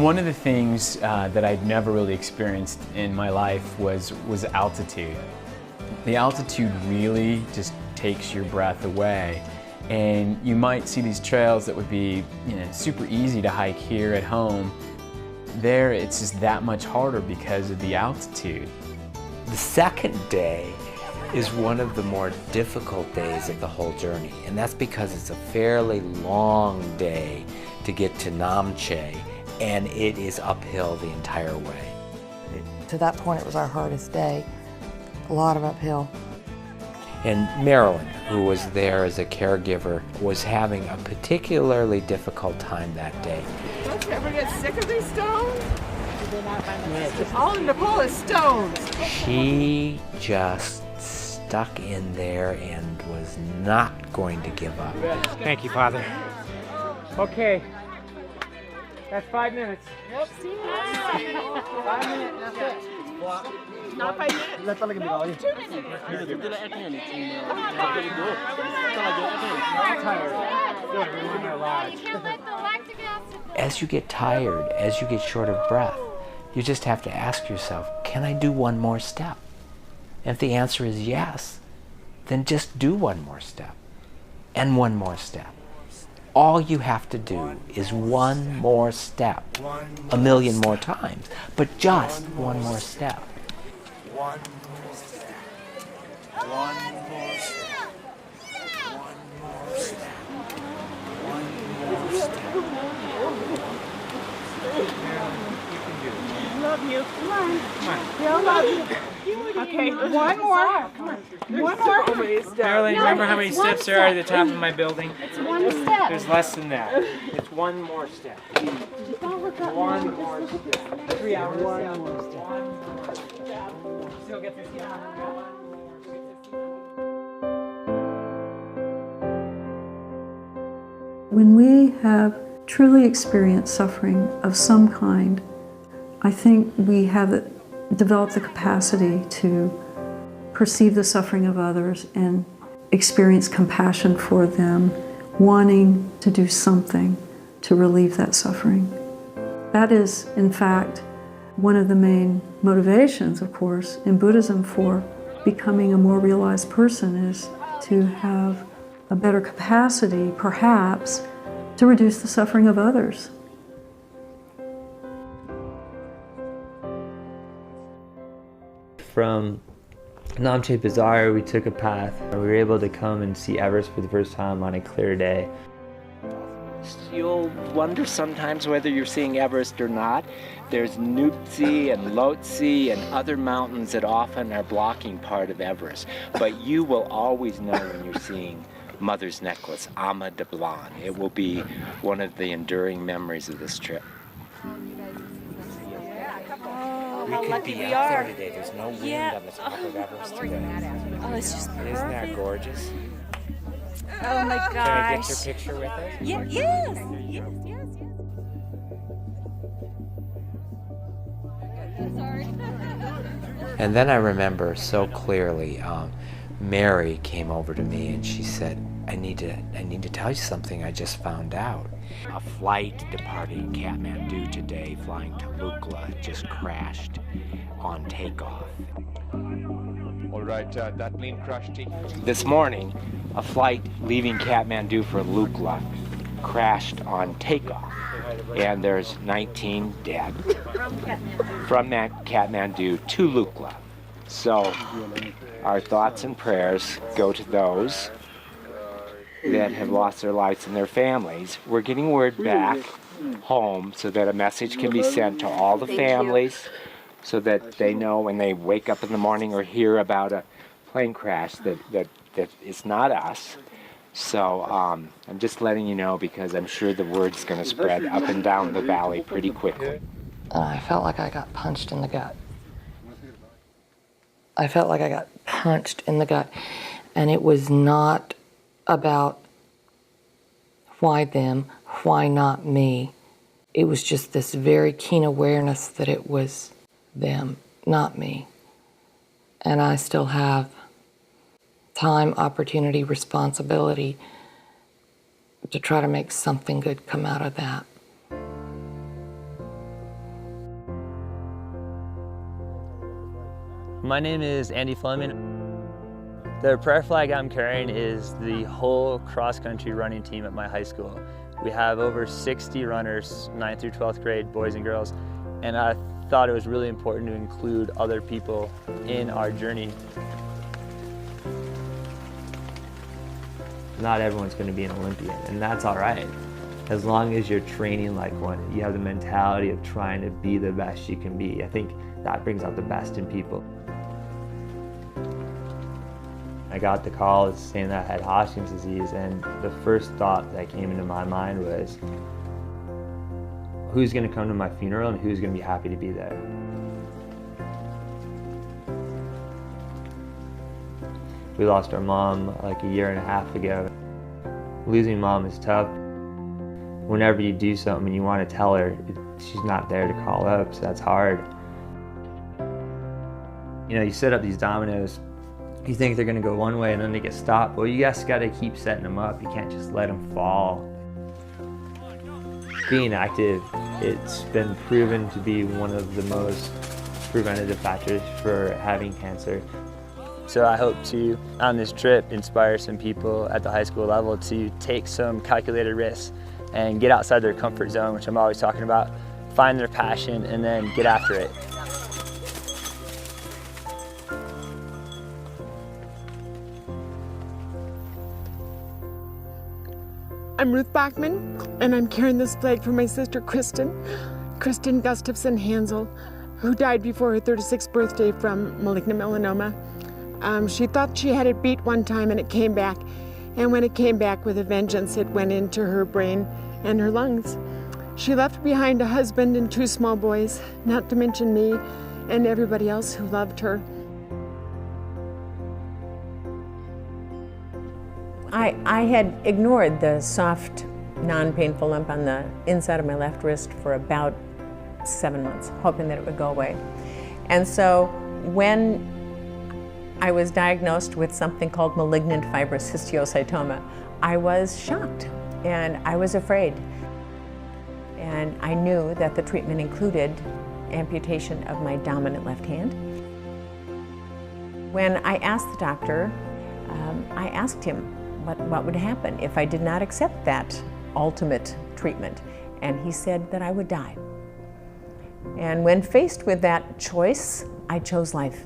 One of the things that I'd never really experienced in my life was altitude. The altitude really just takes your breath away. And you might see these trails that would be, super easy to hike here at home. There, it's just that much harder because of the altitude. The second day is one of the more difficult days of the whole journey, and that's because it's a fairly long day to get to Namche, and it is uphill the entire way. To that point, it was our hardest day. A lot of uphill. And Marilyn, who was there as a caregiver, was having a particularly difficult time that day. Don't you ever get sick of these stones? All in Nepal is stones. She just stuck in there and was not going to give up. Thank you, Father. Okay. That's 5 minutes. Yep. 5 minutes, that's it. Not 5 minutes. 2 minutes. As you get tired, as you get short of breath, you just have to ask yourself, can I do one more step? And if the answer is yes, then just do one more step and one more step. All you have to do is one more step, a million more times, but just one more step. One more step. One more step. One more step. One more step. Love you. Come on. We all love you. Okay, one more. Come on. One more. Marilyn, remember how many steps there are at the top of my building? It's one step. There's less than that. It's one more step. One more step. 3 hours. One more step. Still get this down. When we have truly experienced suffering of some kind, I think we have developed the capacity to perceive the suffering of others and experience compassion for them, wanting to do something to relieve that suffering. That is, in fact, one of the main motivations, of course, in Buddhism for becoming a more realized person, is to have a better capacity, perhaps, to reduce the suffering of others. From Namche Bazaar, we took a path. We were able to come and see Everest for the first time on a clear day. You'll wonder sometimes whether you're seeing Everest or not. There's Nuptse and Lhotse and other mountains that often are blocking part of Everest. But you will always know when you're seeing Mother's Necklace, Ama Dablan. It will be one of the enduring memories of this trip. We could be out there today. There's no wind on the top of Everest today. Oh, it's just perfect. Isn't that gorgeous? Oh my gosh. Can I get your picture with it? Yeah, yes, yes, yes, yes. And then I remember so clearly, Mary came over to me and she said, I need to tell you something I just found out. A flight departing Kathmandu today, flying to Lukla, just crashed on takeoff. All right, that plane crashed. This morning, a flight leaving Kathmandu for Lukla crashed on takeoff, and there's 19 dead from Kathmandu to Lukla. So our thoughts and prayers go to those that have lost their lives and their families. We're getting word back home so that a message can be sent to all the families so that they know when they wake up in the morning or hear about a plane crash that it's not us. So I'm just letting you know because I'm sure the word's going to spread up and down the valley pretty quickly. I felt like I got punched in the gut. I felt like I got punched in the gut. And it was not about why them, why not me. It was just this very keen awareness that it was them, not me. And I still have time, opportunity, responsibility to try to make something good come out of that. my name is Andy Fleming. The prayer flag I'm carrying is the whole cross-country running team at my high school. We have over 60 runners, 9th through 12th grade, boys and girls, and I thought it was really important to include other people in our journey. Not everyone's going to be an Olympian, and that's all right. As long as you're training like one, you have the mentality of trying to be the best you can be. I think that brings out the best in people. I got the call saying that I had Hodgkin's disease, and the first thought that came into my mind was, who's going to come to my funeral and who's going to be happy to be there? We lost our mom like a year and a half ago. Losing mom is tough. Whenever you do something and you want to tell her, she's not there to call up, so that's hard. You know, you set up these dominoes, you think they're going to go one way and then they get stopped. Well, you guys got to keep setting them up. You can't just let them fall. Being active, it's been proven to be one of the most preventative factors for having cancer. So I hope to, on this trip, inspire some people at the high school level to take some calculated risks and get outside their comfort zone, which I'm always talking about, find their passion, and then get after it. I'm Ruth Bachman, and I'm carrying this flag for my sister Kristen Gustafson Hansel, who died before her 36th birthday from malignant melanoma. She thought she had it beat one time and it came back. And when it came back with a vengeance, it went into her brain and her lungs. She left behind a husband and 2 small boys, not to mention me and everybody else who loved her. I had ignored the soft, non-painful lump on the inside of my left wrist for about 7 months, hoping that it would go away. And so when I was diagnosed with something called malignant fibrous histiocytoma, I was shocked and I was afraid. And I knew that the treatment included amputation of my dominant left hand. When I asked the doctor, I asked him what would happen if I did not accept that ultimate treatment. And he said that I would die. And when faced with that choice, I chose life.